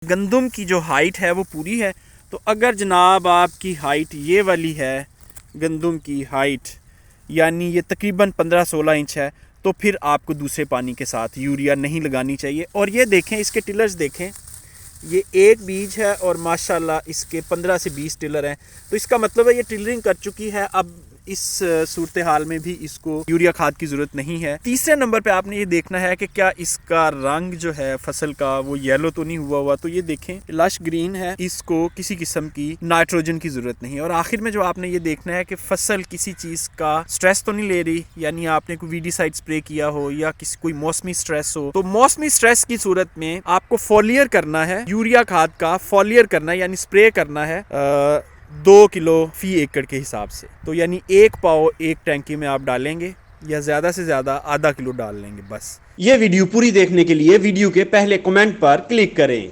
गंदम की जो हाइट है वो पूरी है। तो अगर जनाब आपकी हाइट ये वाली है, गंदम की हाइट यानी ये तकरीबन 15-16 इंच है, तो फिर आपको दूसरे पानी के साथ यूरिया नहीं लगानी चाहिए। और ये देखें, इसके टिलर्स देखें, ये एक बीज है और माशाल्लाह इसके 15 से 20 टिलर हैं। तो इसका मतलब है ये टिलरिंग कर चुकी है। अब इस सूरत हाल में भी इसको यूरिया खाद की ज़रूरत नहीं है। तीसरे नंबर पे आपने ये देखना है कि क्या इसका रंग जो है फसल का वो येलो तो नहीं हुआ। तो ये देखें, लश ग्रीन है, इसको किसी किस्म की नाइट्रोजन की ज़रूरत नहीं है। और आखिर में जो आपने ये देखना है कि फसल किसी चीज़ का स्ट्रेस तो नहीं ले रही, यानी आपने कोई वीडीसाइड स्प्रे किया हो या किसी कोई मौसमी स्ट्रेस हो। तो मौसमी स्ट्रेस की सूरत में आपको फॉलियर करना है, यूरिया खाद का फॉलियर करना है, यानी स्प्रे करना है 2 किलो फी एकड़ के हिसाब से। तो यानी 1 पाव एक टैंकी में आप डालेंगे या ज़्यादा से ज़्यादा आधा किलो डाल लेंगे बस। ये वीडियो पूरी देखने के लिए वीडियो के पहले कमेंट पर क्लिक करें।